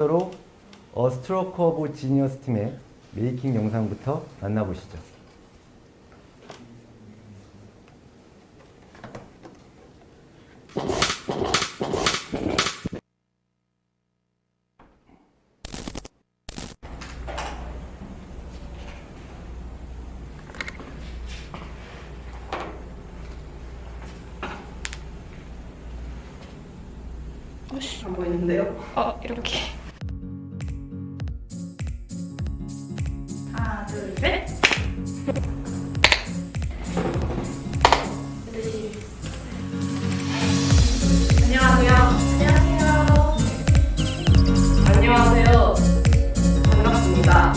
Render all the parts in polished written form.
로 스트로크 오브 지니어스 팀의 메이킹 영상부터 만나보시죠. 안 보이는데요? 이렇게. 하나, 둘, 셋! 안녕하세요. 안녕하세요. 반갑습니다.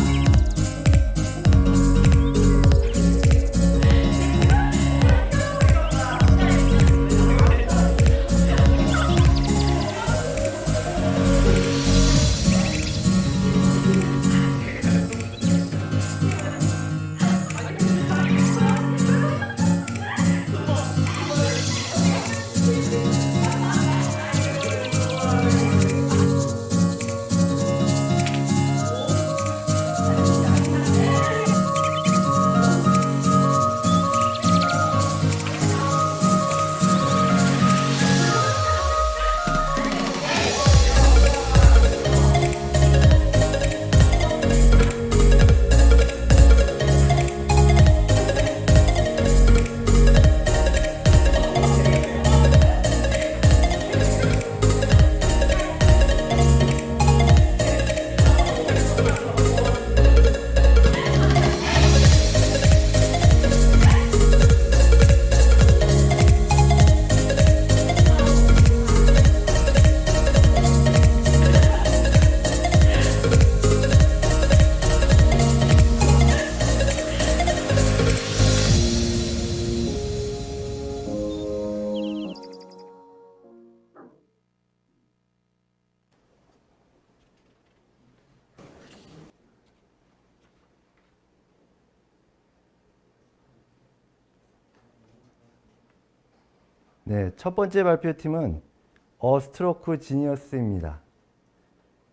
네, 첫 번째 발표팀은 스트로크 지니어스입니다.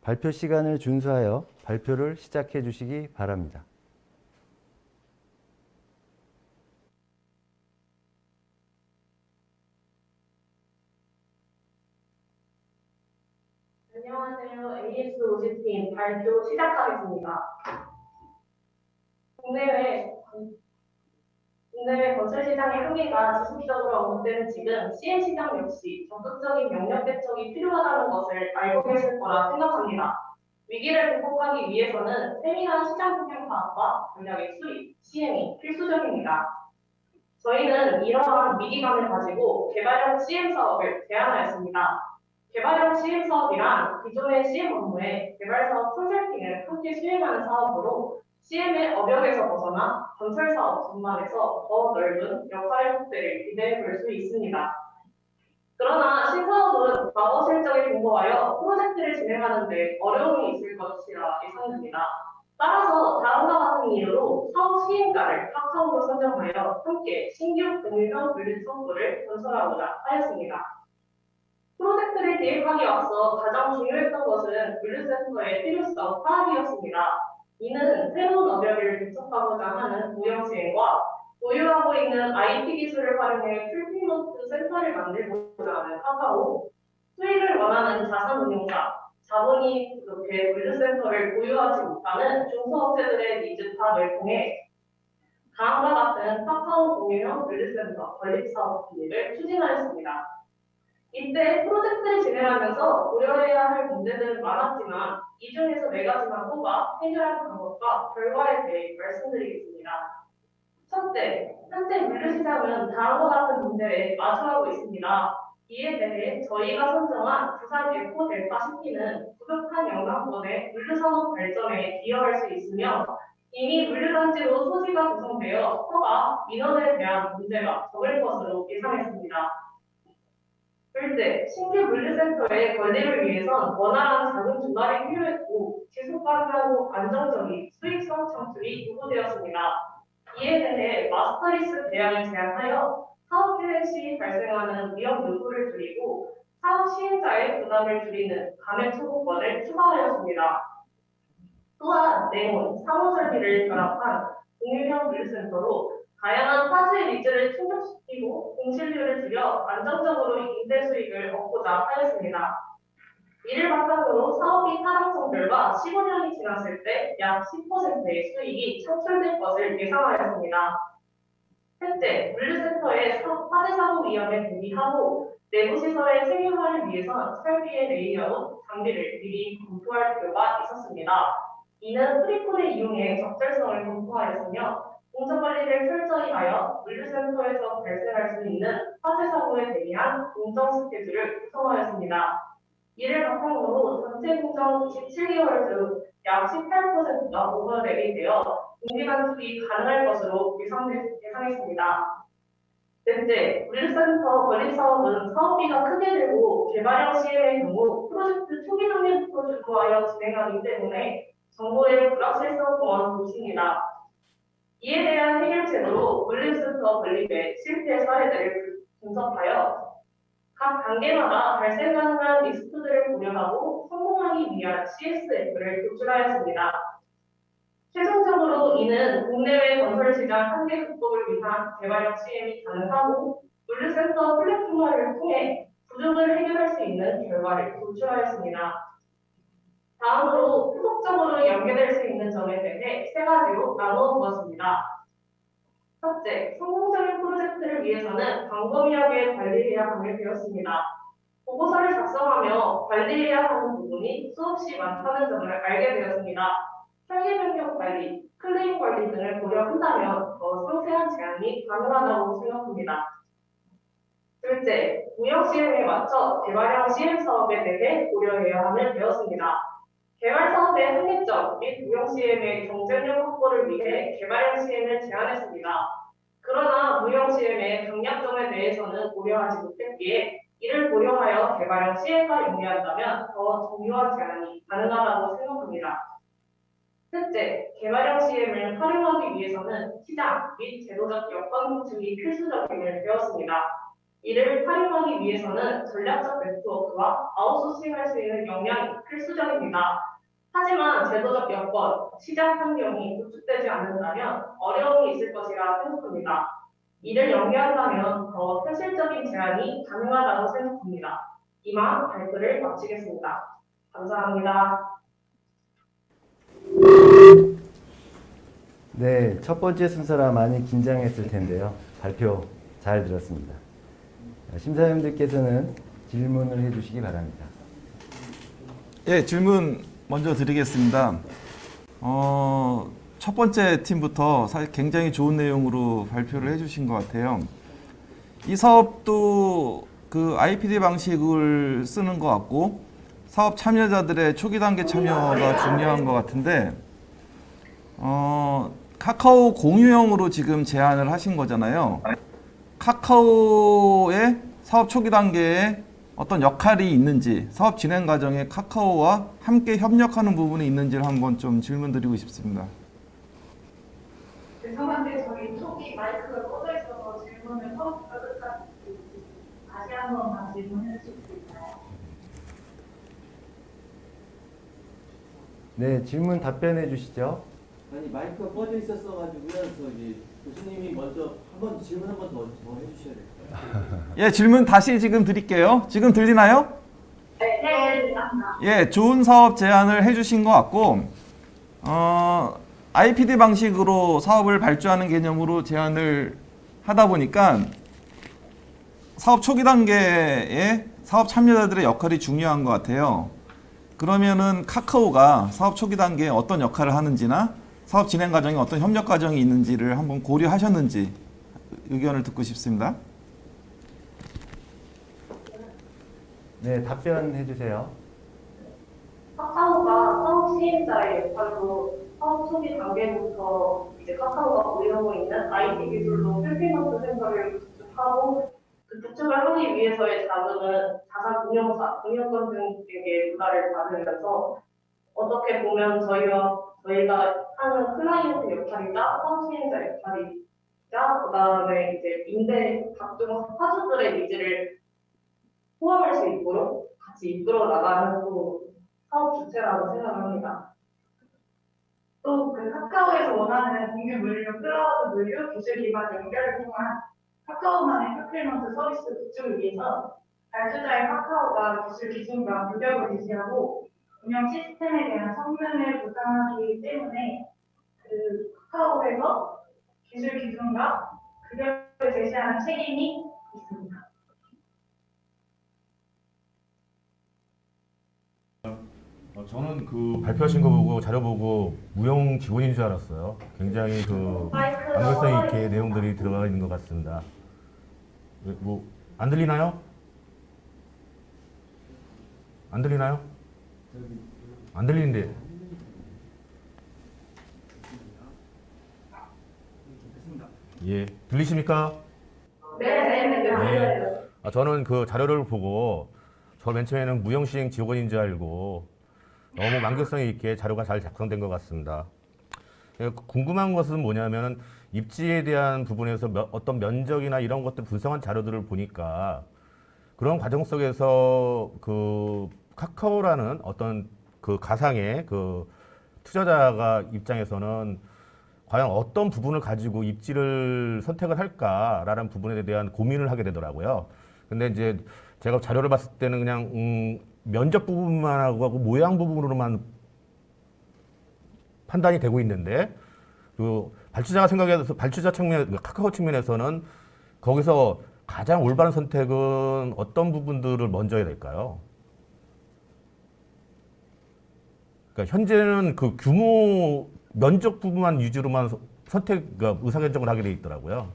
발표 시간을 준수하여 발표를 시작해 주시기 바랍니다. 안녕하세요. AS 로지팀 발표 시작하겠습니다. 국내외 건설 시장의 한계가 지속적으로 언급되는 지금 CM 시장 역시 적극적인 영역 대책이 필요하다는 것을 알고 계실 거라 생각합니다. 위기를 극복하기 위해서는 세밀한 시장 분석 파악과 전략의 수립, CM이 필수적입니다. 저희는 이러한 위기감을 가지고 개발형 CM 사업을 제안하였습니다. 개발형 CM 사업이란 기존의 CM 업무에 개발 사업 컨설팅을 함께 수행하는 사업으로 CM의 업역에서 벗어나 건설 사업 전반에서 더 넓은 역할의 확대를 기대해 볼 수 있습니다. 그러나 신사업은 과거 실적에 근거하여 프로젝트를 진행하는 데 어려움이 있을 것이라 예상됩니다. 따라서 다음과 같은 이유로 사업 시행자를 카카오로 선정하여 함께 신규 공유형 분류 창구를 건설하고자 하였습니다. 프로젝트를 기획하기 앞서 가장 중요했던 것은 물류센터의 필요성 파악이었습니다. 이는 새로운 업역을 개척하고자 하는 무형 시행과 보유하고 있는 IT 기술을 활용해 풀피노트 센터를 만들고자 하는 카카오, 수익을 원하는 자산운용사, 자본이 부족해 물류센터를 보유하지 못하는 중소업체들의 니즈 파악을 통해 다음과 같은 카카오 공유형 물류센터 건립사업 기획을 추진하였습니다. 이때 프로젝트를 진행하면서 고려해야 할 문제들은 많았지만 이 중에서 4가지만 뽑아 해결할 방법과 결과에 대해 말씀드리겠습니다. 첫째, 현재 물류시장은 다음과 같은 문제에 마주하고 있습니다. 이에 대해 저희가 선정한 부산 에코 델타 시티는 부족한 영상권의 물류산업 발전에 기여할 수 있으며 이미 물류단지로 소지가 구성되어 허가, 민원에 대한 문제가 적을 것으로 예상했습니다. 둘째, 신규 물류센터의 건립을 위해선 원활한 자금 조달이 필요했고 지속 가능하고 안정적인 수익성 창출이 요구되었습니다. 이에 대해 마스터리스 대안을 제안하여 사업 계획 시 발생하는 위험 요소를 줄이고 사업 시행자의 부담을 줄이는 감액 청구권을 추가하였습니다. 또한 내문, 사무 설비를 결합한 공유형 물류센터로 다양한 화재 니즈를 충족시키고 공실률을 줄여 안정적으로 임대 수익을 얻고자 하였습니다. 이를 바탕으로 사업이 타당성별과 15년이 지났을 때 약 10%의 수익이 창출될 것을 예상하였습니다. 셋째, 물류센터의 화재 사고 위험에 대비하고 내부 시설의 체계화를 위해선 설비의 레이아웃, 장비를 미리 검토할 필요가 있었습니다. 이는 프리콘을 이용해 적절성을 검토하였으며 공정관리를 철저히 하여 물류센터에서 발생할 수 있는 화재 사고에 대비한 공정 스케줄을 구성하였습니다. 이를 바탕으로 전체 공정 27개월 중 약 18%가 오버랩이 되어 공기 간섭이 가능할 것으로 예상했습니다. 넷째, 물류센터 건립 사업은 사업비가 크게 들고 개발형 시행의 경우 프로젝트 초기 단계부터 주도하여 진행하기 때문에 정보의 불확실성 또한 높습니다. 이에 대한 해결책으로 물류센터 건립의 실패 사례들을 분석하여 각 단계마다 발생 가능한 리스크들을 고려하고 성공하기 위한 CSF를 도출하였습니다. 최종적으로 이는 국내외 건설 시장 한계 극복을 위한 개발형 시행이 가능하고 물류센터 플랫폼화를 통해 부족을 해결할 수 있는 결과를 도출하였습니다. 다음으로 후속적으로 연계될 수 있는 점에 대해 세 가지로 나누어 보았습니다. 첫째, 성공적인 프로젝트를 위해서는 광범위하게 관리해야 하게 되었습니다. 보고서를 작성하며 관리해야 하는 부분이 수없이 많다는 점을 알게 되었습니다. 설계 변경 관리, 클레임 관리 등을 고려한다면 더 상세한 제안이 가능하다고 생각합니다. 둘째, 운영 시행에 맞춰 개발형 시행 사업에 대해 고려해야 함을 배웠습니다. 개발 사업의 한계점 및 운영 시행의 경쟁력 확보를 위해 개발형 시행을 제안했습니다. 그러나 무형 시행의 강약점에 대해서는 고려하지 못했기에 이를 고려하여 개발형 시행과 연계한다면 더 정교한 제안이 가능하다고 생각합니다. 셋째, 개발형 시행을 활용하기 위해서는 시장 및 제도적 여건 구축이 필수적임을 배웠습니다. 이를 활용하기 위해서는 전략적 네트워크와 아웃소싱할 수 있는 역량이 필수적입니다. 하지만 제도적 여건, 시장 환경이 구축되지 않는다면 어려움이 있을 것이라 생각합니다. 이를 연계한다면 더 현실적인 제안이 가능하다고 생각합니다. 이만 발표를 마치겠습니다. 감사합니다. 네, 첫 번째 순서라 많이 긴장했을 텐데요. 발표 잘 들었습니다. 심사위원들께서는 질문을 해주시기 바랍니다. 예, 질문 먼저 드리겠습니다. 첫 번째 팀부터 사실 굉장히 좋은 내용으로 발표를 해주신 것 같아요. 이 사업도 그 IPD 방식을 쓰는 것 같고 사업 참여자들의 초기 단계 참여가 중요한 것 같은데 카카오 공유형으로 지금 제안을 하신 거잖아요. 카카오의 사업 초기 단계에 어떤 역할이 있는지, 사업 진행 과정에 카카오와 함께 협력하는 부분이 있는지를 한번 좀 질문 드리고 싶습니다. 죄송한데 저희 촉이 마이크가 꺼져 있어서 질문을 처음부터 끝까지 다시 한 번만 질문해 주실 수 있나요? 네, 질문 답변해 주시죠. 아니 마이크가 꺼져 있었어가지고요. 저기 교수님이 먼저 질문 한 번 더 해주셔야 돼요. 예, 질문 다시 지금 드릴게요. 지금 들리나요? 네, 감사합니다. 예, 좋은 사업 제안을 해주신 것 같고 IPD 방식으로 사업을 발주하는 개념으로 제안을 하다 보니까 사업 초기 단계에 사업 참여자들의 역할이 중요한 것 같아요. 그러면은 카카오가 사업 초기 단계에 어떤 역할을 하는지나 사업 진행 과정에 어떤 협력 과정이 있는지를 한번 고려하셨는지 의견을 듣고 싶습니다. 네, 답변해 주세요. 카카오가 사업 시행자의 역할로 사업 초기 단계부터 이제 카카오가 보유하고 있는 IT 기술로 풀피먼트 센터를 구축하고 그 구축을 하기 위해서의 자금은 자산 운용사, 운영권 등에게 부담을 받으면서 어떻게 보면 저희가 하는 클라이언트 역할이자 사업 시행자 역할이자 그다음에 이제 임대 각종 사주들의 니즈를 포함할 수 있도록 같이 이끌어 나가는 또 사업 주체라고 생각합니다. 또 그 카카오에서 원하는 공유 물류, 클라우드 물류, 기술 기반 연결을 통한 카카오만의 풀필먼트 서비스 구축을 위해서 발주자인 카카오가 기술 기준과 규격을 제시하고 운영 시스템에 대한 성능을 보장하기 때문에 그 카카오에서 기술 기준과 규격을 제시하는 책임이 있습니다. 저는 그 발표하신 거 보고 자료 보고 무용 직원인 줄 알았어요. 굉장히 그 완벽성 있게 내용들이 들어가 있는 것 같습니다. 뭐 안 들리나요? 안 들리나요? 안 들리는데. 예, 들리십니까? 네. 저는 그 자료를 보고 저 맨 처음에는 무용시행 직원인 줄 알고 너무 완벽성 있게 자료가 잘 작성된 것 같습니다. 궁금한 것은 뭐냐면 입지에 대한 부분에서 어떤 면적이나 이런 것들 분석한 자료들을 보니까 그런 과정 속에서 그 카카오라는 어떤 그 가상의 그 투자자가 입장에서는 과연 어떤 부분을 가지고 입지를 선택을 할까라는 부분에 대한 고민을 하게 되더라고요. 근데 이제 제가 자료를 봤을 때는 그냥 면적 부분만 하고 모양 부분으로만 판단이 되고 있는데 그 발주자가 생각해서 발주자 측면, 카카오 측면에서는 거기서 가장 올바른 선택은 어떤 부분들을 먼저 해야 될까요? 그러니까 현재는 그 규모 면적 부분만 위주로만 선택, 그러니까 의사결정을 하게 돼 있더라고요.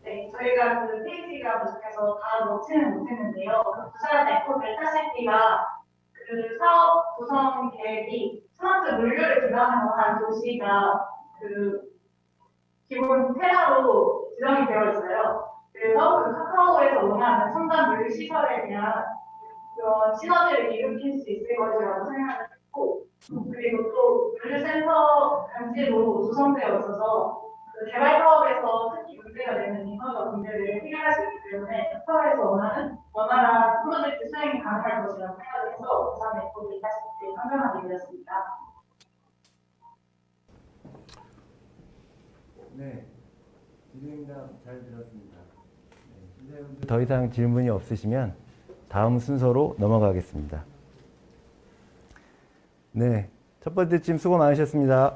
네, 저희가 그 페이지가 부족해서 다 넣지는 못했는데요. 그 부산 네트워크를 타실 때가 그 사업 구성 계획이 스마트 물류를 기반으로 한 도시가 그 기본 테라로 지정이 되어 있어요. 그래서 그 카카오에서 원하는 첨단 물류 시설에 대한 그런 시너지를 일으킬 수 있을 것이라고 생각을 했고, 그리고 또 물류센터 단지로 구성되어 있어서 그 개발 사업에서 특히 문제가 되는 인허가 문제를 해결할 수 있기 때문에 카카오에서 원활한 프로젝트 수행이 가능할 것이라고 생각을 해서 부산 네트워크를 다시 선정하게 되었습니다. 네, 질의응답 잘 들었습니다. 더 이상 질문이 없으시면 다음 순서로 넘어가겠습니다. 네, 첫 번째 팀 수고 많으셨습니다.